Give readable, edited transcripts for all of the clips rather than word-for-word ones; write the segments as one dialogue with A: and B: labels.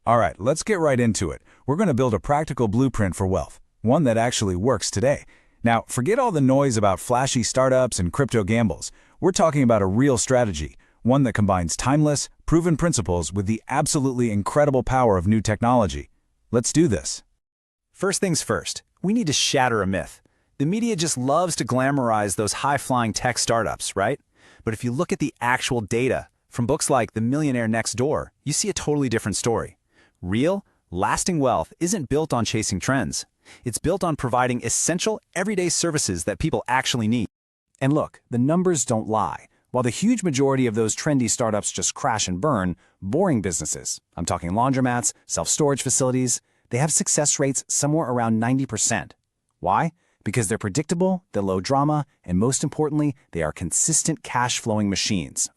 A: All right, let's get right into it. We're going to build a practical blueprint for wealth, one that actually works today. Now, forget all the noise about flashy startups and crypto gambles. We're talking about a real strategy, one that combines timeless, proven principles with the absolutely incredible power of new technology. Let's do this.
B: First things first, we need to shatter a myth. The media just loves to glamorize those high-flying tech startups, right? But if you look at the actual data, from books like The Millionaire Next Door, you see a totally different story. Real, lasting wealth isn't built on chasing trends. It's built on providing essential, everyday services that people actually need. And look, the numbers don't lie. While the huge majority of those trendy startups just crash and burn, boring businesses, I'm talking laundromats, self-storage facilities, they have success rates somewhere around 90%. Why? Because they're predictable, they're low drama, and most importantly, they are consistent cash-flowing machines.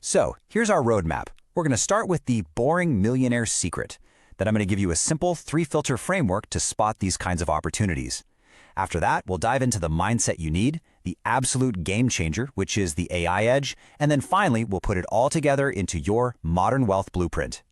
B: So, here's our roadmap. We're going to start with the boring millionaire secret. Then I'm going to give you a simple 3-filter framework to spot these kinds of opportunities. After that, we'll dive into the mindset you need, the absolute game changer, which is the AI edge, and then finally, we'll put it all together into your modern wealth blueprint.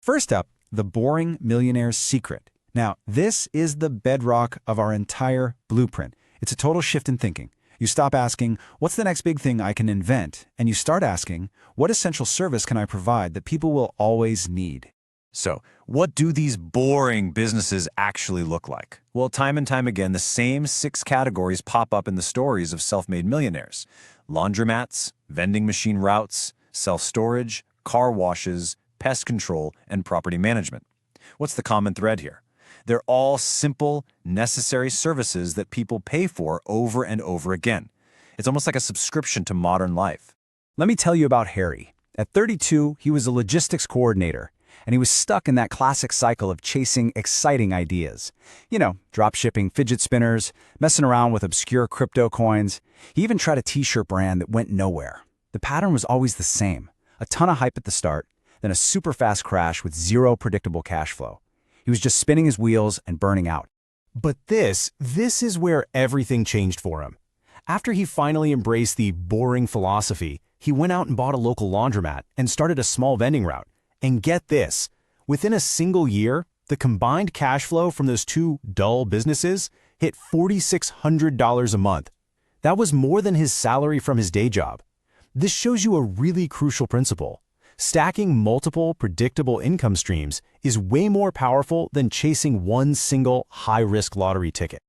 C: First up, the boring millionaire's secret. Now, this is the bedrock of our entire blueprint. It's a total shift in thinking. You stop asking, what's the next big thing I can invent? And you start asking, what essential service can I provide that people will always need?
D: So, what do these boring businesses actually look like? Well, time and time again, the same 6 categories pop up in the stories of self-made millionaires. Laundromats, vending machine routes, self-storage, car washes, pest control, and property management. What's the common thread here? They're all simple, necessary services that people pay for over and over again. It's almost like a subscription to modern life.
B: Let me tell you about Harry. At 32, he was a logistics coordinator, and he was stuck in that classic cycle of chasing exciting ideas. You know, drop-shipping fidget spinners, messing around with obscure crypto coins. He even tried a t-shirt brand that went nowhere. The pattern was always the same. A ton of hype at the start, then a super fast crash with zero predictable cash flow. He was just spinning his wheels and burning out.
E: But this is where everything changed for him. After he finally embraced the boring philosophy, he went out and bought a local laundromat and started a small vending route. And get this, within a single year, the combined cash flow from those 2 dull businesses hit $4,600 a month. That was more than his salary from his day job. This shows you a really crucial principle. Stacking multiple predictable income streams is way more powerful than chasing one single high-risk lottery ticket.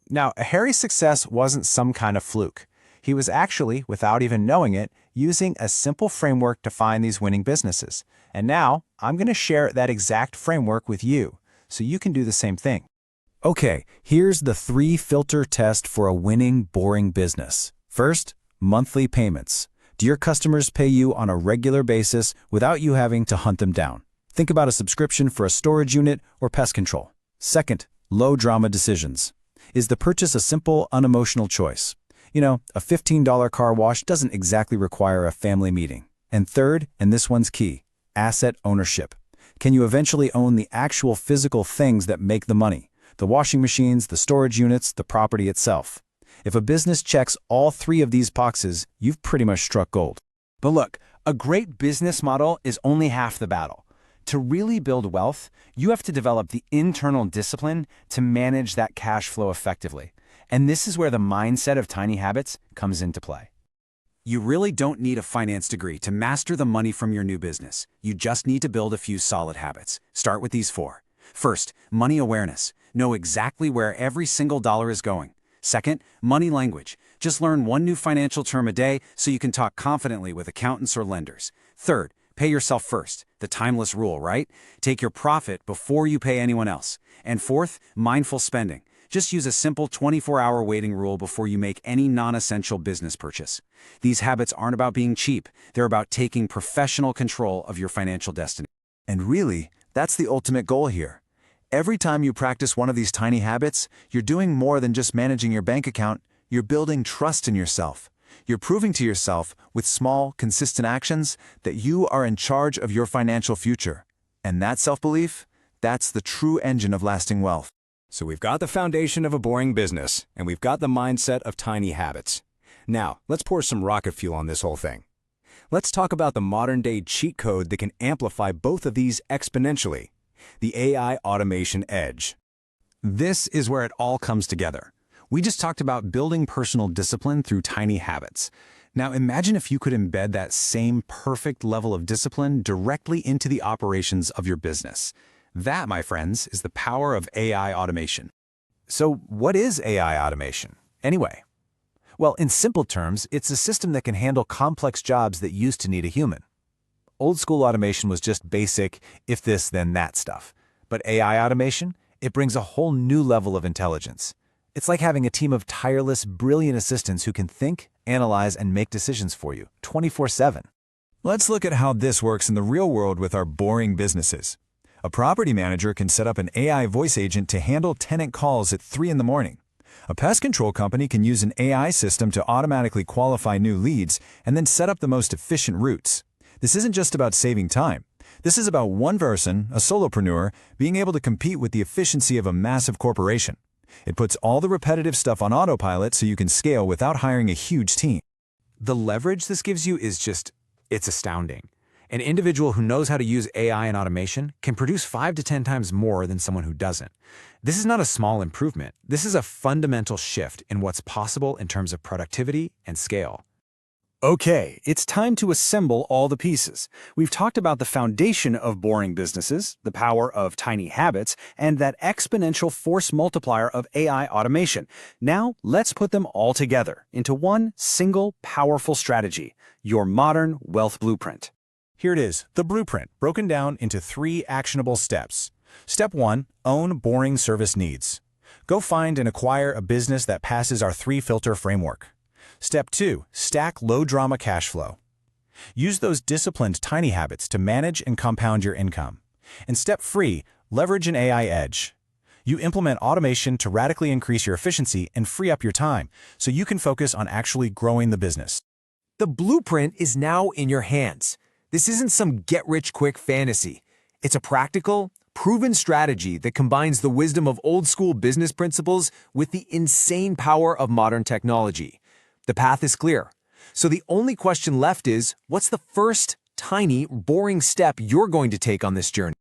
B: Now, Harry's success wasn't some kind of fluke. He was actually, without even knowing it, using a simple framework to find these winning businesses. And now, I'm going to share that exact framework with you, so you can do the same thing.
A: Okay, here's the 3-filter test for a winning, boring business. First, monthly payments. Do your customers pay you on a regular basis without you having to hunt them down? Think about a subscription for a storage unit or pest control. Second, low-drama decisions. Is the purchase a simple, unemotional choice? You know, a $15 car wash doesn't exactly require a family meeting. And third, and this one's key, asset ownership. Can you eventually own the actual physical things that make the money? The washing machines, the storage units, the property itself. If a business checks all 3 of these boxes, you've pretty much struck gold.
B: But look, a great business model is only half the battle. To really build wealth, you have to develop the internal discipline to manage that cash flow effectively. And this is where the mindset of tiny habits comes into play. You really don't need a finance degree to master the money from your new business. You just need to build a few solid habits. Start with these 4. First, money awareness. Know exactly where every single dollar is going. Second, money language. Just learn 1 new financial term a day so you can talk confidently with accountants or lenders. Third, pay yourself first. The timeless rule, right? Take your profit before you pay anyone else. And fourth, mindful spending. Just use a simple 24-hour waiting rule before you make any non-essential business purchase. These habits aren't about being cheap. They're about taking professional control of your financial destiny.
D: And really, that's the ultimate goal here. Every time you practice one of these tiny habits, you're doing more than just managing your bank account. You're building trust in yourself. You're proving to yourself with small, consistent actions that you are in charge of your financial future. And that self-belief, that's the true engine of lasting wealth.
E: So we've got the foundation of a boring business, and we've got the mindset of tiny habits. Now, let's pour some rocket fuel on this whole thing. Let's talk about the modern-day cheat code that can amplify both of these exponentially.
B: the AI automation edge. This is where it all comes together. We just talked about building personal discipline through tiny habits. Now imagine if you could embed that same perfect level of discipline directly into the operations of your business. That, my friends, is the power of AI automation. So what is AI automation, anyway? Well, in simple terms, it's a system that can handle complex jobs that used to need a human. Old school automation was just basic, if this, then that stuff. But AI automation, it brings a whole new level of intelligence. It's like having a team of tireless, brilliant assistants who can think, analyze, and make decisions for you 24/7. Let's look at how this works in the real world with our boring businesses. A property manager can set up an AI voice agent to handle tenant calls at 3 in the morning. A pest control company can use an AI system to automatically qualify new leads and then set up the most efficient routes. This isn't just about saving time. This is about one person, a solopreneur, being able to compete with the efficiency of a massive corporation. It puts all the repetitive stuff on autopilot so you can scale without hiring a huge team. The leverage this gives you is it's astounding. An individual who knows how to use AI and automation can produce 5 to 10 times more than someone who doesn't. This is not a small improvement. This is a fundamental shift in what's possible in terms of productivity and scale. Okay, it's time to assemble all the pieces. We've talked about the foundation of boring businesses, the power of tiny habits, and that exponential force multiplier of AI automation. Now, let's put them all together into one single powerful strategy, your modern wealth blueprint.
C: Here it is, the blueprint, broken down into 3 actionable steps. Step 1, own boring service needs. Go find and acquire a business that passes our 3-filter framework. Step 2, stack low-drama cash flow. Use those disciplined tiny habits to manage and compound your income. And step 3, leverage an AI edge. You implement automation to radically increase your efficiency and free up your time so you can focus on actually growing the business.
F: The blueprint is now in your hands. This isn't some get-rich-quick fantasy. It's a practical, proven strategy that combines the wisdom of old-school business principles with the insane power of modern technology. The path is clear. So the only question left is, what's the first, tiny, boring step you're going to take on this journey?